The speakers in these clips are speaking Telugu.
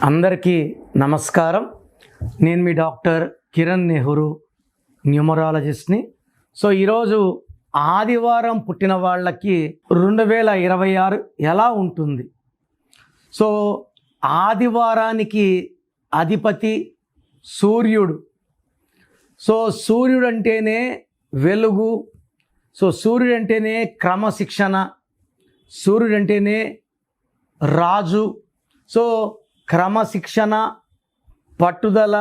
అందరికీ నమస్కారం. నేను మీ డాక్టర్ కిరణ్ నెహ్రూ, న్యూమరాలజిస్ట్ని. ఈరోజు ఆదివారం పుట్టిన వాళ్ళకి 2026 ఎలా ఉంటుంది? ఆదివారానికి అధిపతి సూర్యుడు. సూర్యుడు అంటేనే వెలుగు, సూర్యుడు అంటేనే క్రమశిక్షణ, సూర్యుడు అంటేనే రాజు. క్రమశిక్షణ, పట్టుదల,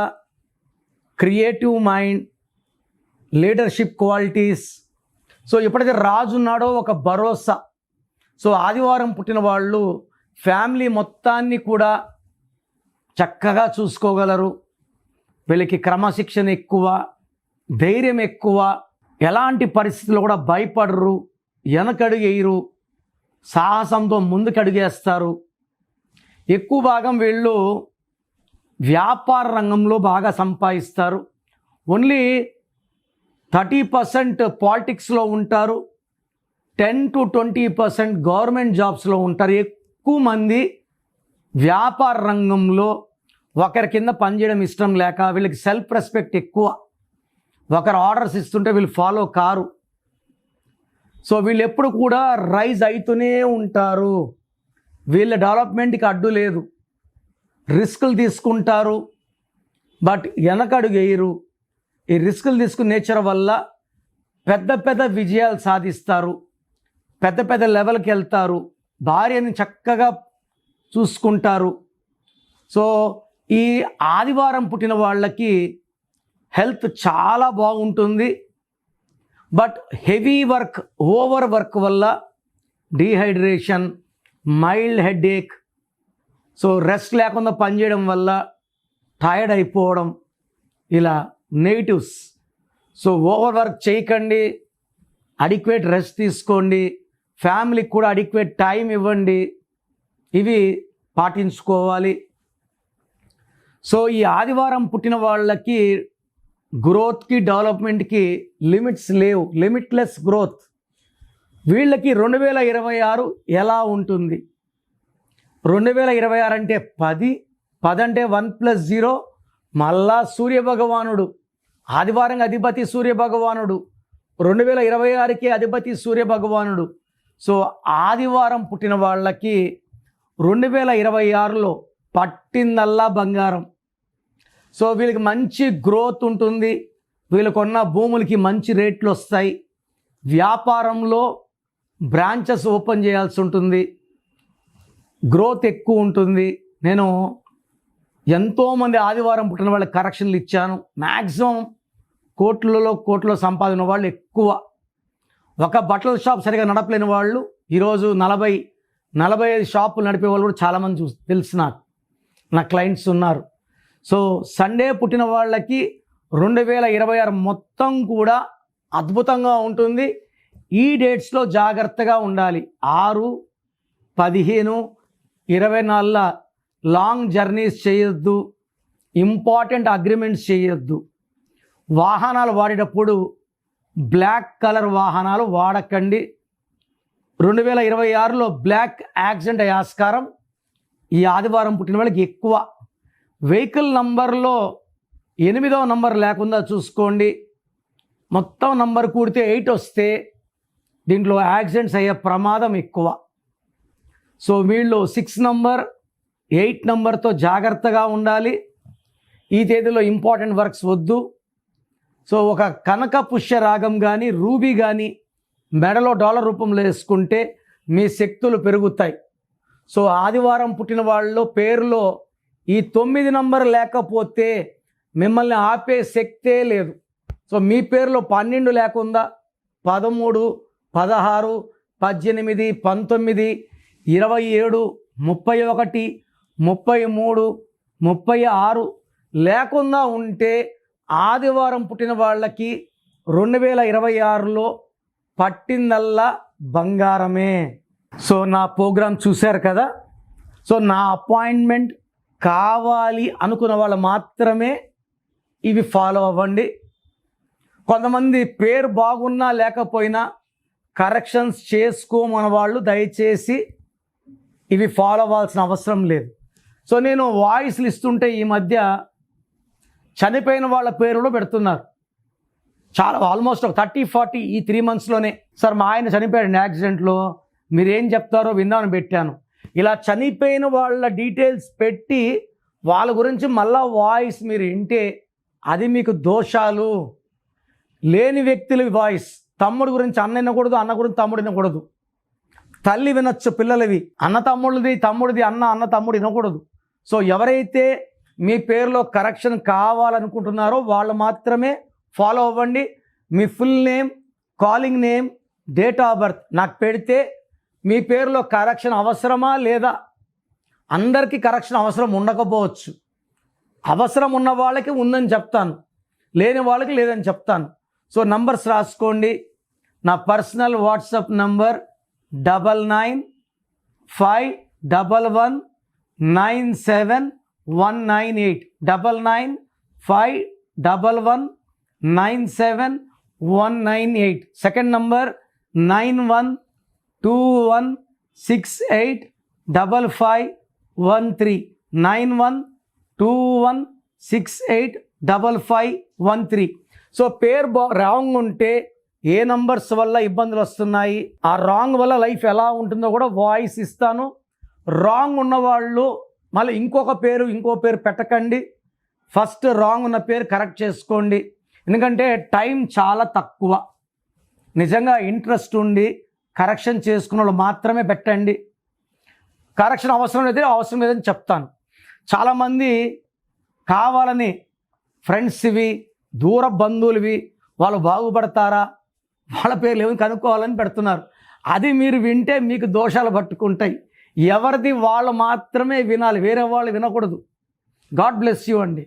క్రియేటివ్ మైండ్, లీడర్షిప్ క్వాలిటీస్. ఎప్పుడైతే రాజు ఉన్నాడో ఒక భరోసా. ఆదివారం పుట్టిన వాళ్ళు ఫ్యామిలీ మొత్తాన్ని కూడా చక్కగా చూసుకోగలరు. వీళ్ళకి క్రమశిక్షణ ఎక్కువ, ధైర్యం ఎక్కువ, ఎలాంటి పరిస్థితుల్లో కూడా భయపడరు, వెనకడుగు వేయరు, సాహసంతో ముందుకడుగేస్తారు. ఎక్కువ భాగం వీళ్ళు వ్యాపార రంగంలో బాగా సంపాదిస్తారు. ఓన్లీ 30% పాలిటిక్స్లో ఉంటారు, 10 to 20% గవర్నమెంట్ జాబ్స్లో ఉంటారు. ఎక్కువ మంది వ్యాపార రంగంలో ఒకరి కింద పనిచేయడం ఇష్టం లేక వీళ్ళకి సెల్ఫ్ రెస్పెక్ట్ ఎక్కువ. ఒకరు ఆర్డర్స్ ఇస్తుంటే వీళ్ళు ఫాలో కారు. వీళ్ళు ఎప్పుడు కూడా రైజ్ అవుతూనే ఉంటారు. వీళ్ళ డెవలప్మెంట్కి అడ్డు లేదు. రిస్కులు తీసుకుంటారు, బట్ వెనకడుగు వేయరు. ఈ రిస్కులు తీసుకునే నేచర్ వల్ల పెద్ద పెద్ద విజయాలు సాధిస్తారు, పెద్ద పెద్ద లెవెల్కి వెళ్తారు, భార్యని చక్కగా చూసుకుంటారు. ఈ ఆదివారం పుట్టిన వాళ్ళకి హెల్త్ చాలా బాగుంటుంది. But heavy work, over work వల్ల డీహైడ్రేషన్, మైల్డ్ హెడేక్, రెస్ట్ లేకుండా పనిచేయడం వల్ల టైర్డ్ అయిపోవడం, ఇలా నెగిటివ్స్. ఓవర్ వర్క్ చేయకండి, అడిక్వేట్ రెస్ట్ తీసుకోండి, ఫ్యామిలీకి కూడా అడిక్వేట్ టైం ఇవ్వండి. ఇవి పాటించుకోవాలి. ఈ ఆదివారం పుట్టిన వాళ్ళకి గ్రోత్కి, డెవలప్మెంట్కి లిమిట్స్ లేవు, లిమిట్లెస్ గ్రోత్. వీళ్ళకి 2026 ఎలా ఉంటుంది? 2026 అంటే 10 అంటే 1+0. మళ్ళా సూర్యభగవానుడు, ఆదివారం అధిపతి సూర్యభగవానుడు, 2026కి అధిపతి సూర్యభగవానుడు. ఆదివారం పుట్టిన వాళ్ళకి 2026లో పట్టిందల్లా బంగారం. వీళ్ళకి మంచి గ్రోత్ ఉంటుంది. వీళ్ళకున్న భూములకి మంచి రేట్లు వస్తాయి. వ్యాపారంలో బ్రాంచెస్ ఓపెన్ చేయాల్సి ఉంటుంది, గ్రోత్ ఎక్కువ ఉంటుంది. నేను ఎంతోమంది ఆదివారం పుట్టిన వాళ్ళకి కరెక్షన్లు ఇచ్చాను. మ్యాక్సిమం కోట్లలో సంపాదించిన వాళ్ళు ఎక్కువ. ఒక బట్టల షాప్ సరిగా నడపలేని వాళ్ళు ఈరోజు 40-45 షాపులు నడిపే వాళ్ళు కూడా చాలామంది తెలుసు. నా క్లయింట్స్ ఉన్నారు. సండే పుట్టిన వాళ్ళకి 2026 మొత్తం కూడా అద్భుతంగా ఉంటుంది. ఈ డేట్స్లో జాగ్రత్తగా ఉండాలి. 6, 15, 24 లాంగ్ జర్నీస్ చేయొద్దు, ఇంపార్టెంట్ అగ్రిమెంట్స్ చేయొద్దు. వాహనాలు వాడేటప్పుడు బ్లాక్ కలర్ వాహనాలు వాడకండి. 2026లో బ్లాక్ యాక్సిడెంట్ అయ్యే ఆస్కారం ఈ ఆదివారం పుట్టిన వాళ్ళకి ఎక్కువ. వెహికల్ నంబర్లో 8వ నంబర్ లేకుండా చూసుకోండి. మొత్తం నంబర్ కూడితే 8 వస్తే దీంట్లో యాక్సిడెంట్స్ అయ్యే ప్రమాదం ఎక్కువ. వీళ్ళు 6 నంబర్, 8 నంబర్తో జాగ్రత్తగా ఉండాలి. ఈ తేదీలో ఇంపార్టెంట్ వర్క్స్ వద్దు. ఒక కనక పుష్య రాగం కానీ, రూబీ కానీ మెడలో డాలర్ రూపంలో వేసుకుంటే మీ శక్తులు పెరుగుతాయి. ఆదివారం పుట్టిన వాళ్ళలో పేరులో ఈ 9 నంబర్ లేకపోతే మిమ్మల్ని ఆపే శక్తే లేదు. మీ పేరులో 12 లేకుండా 13, 16, 18, 19, 27, 31, 33, 36 లేకుండా ఉంటే ఆదివారం పుట్టిన వాళ్ళకి 2026లో పట్టిందల్లా బంగారమే. నా ప్రోగ్రాం చూశారు కదా. నా అపాయింట్మెంట్ కావాలి అనుకున్న వాళ్ళు మాత్రమే ఇవి ఫాలో అవ్వండి. కొంతమంది పేరు బాగున్నా లేకపోయినా కరెక్షన్స్ చేసుకోమన్న వాళ్ళు దయచేసి ఇవి ఫాలో అవ్వాల్సిన అవసరం లేదు. సో నేను వాయిస్లు ఇస్తుంటే ఈ మధ్య చనిపోయిన వాళ్ళ పేరులో పెడుతున్నారు. చాలా ఆల్మోస్ట్ ఒక 30-40 ఈ 3 monthsలోనే. సార్ మా ఆయన చనిపోయాడు యాక్సిడెంట్లో, మీరేం చెప్తారో విందామని పెట్టాను. ఇలా చనిపోయిన వాళ్ళ డీటెయిల్స్ పెట్టి వాళ్ళ గురించి మళ్ళా వాయిస్ మీరు వింటే అది మీకు దోషాలు. లేని వ్యక్తుల వాయిస్, తమ్ముడు గురించి అన్న వినకూడదు, అన్న గురించి తమ్ముడు వినకూడదు. తల్లి వినొచ్చు పిల్లలవి, అన్న తమ్ముడిది, తమ్ముడిది అన్న తమ్ముడు వినకూడదు. సో ఎవరైతే మీ పేరులో కరెక్షన్ కావాలనుకుంటున్నారో వాళ్ళు మాత్రమే ఫాలో అవ్వండి. మీ full name, calling name, date of birth నాకు పెడితే మీ పేరులో కరెక్షన్ అవసరమా లేదా? అందరికీ కరెక్షన్ అవసరం ఉండకపోవచ్చు. అవసరం ఉన్న వాళ్ళకి ఉందని చెప్తాను, లేని వాళ్ళకి లేదని చెప్తాను. సో నంబర్స్ రాసుకోండి. నా personal WhatsApp number 9951197198 9951197198. Second number 9121685513 9121685513. So పేరు రాంగ్ ఉంటే ఏ నంబర్స్ వల్ల ఇబ్బందులు వస్తున్నాయి, ఆ రాంగ్ వల్ల లైఫ్ ఎలా ఉంటుందో కూడా వాయిస్ ఇస్తాను. రాంగ్ ఉన్నవాళ్ళు మళ్ళీ ఇంకో పేరు పెట్టకండి. ఫస్ట్ రాంగ్ ఉన్న పేరు కరెక్ట్ చేసుకోండి. ఎందుకంటే టైం చాలా తక్కువ. నిజంగా ఇంట్రెస్ట్ ఉండి కరెక్షన్ చేసుకున్న వాళ్ళు మాత్రమే పెట్టండి. కరెక్షన్ అవసరం లేదని చెప్తాను. చాలామంది కావాలని ఫ్రెండ్స్వి, దూర బంధువులవి వాళ్ళు బాగుపడతారా, వాళ్ళ పేర్లు ఏమి కనుక్కోవాలని పెడుతున్నారు. అది మీరు వింటే మీకు దోషాలు పట్టుకుంటాయి. ఎవరిది వాళ్ళు మాత్రమే వినాలి, వేరే వాళ్ళు వినకూడదు. గాడ్ బ్లెస్ యూ అండి.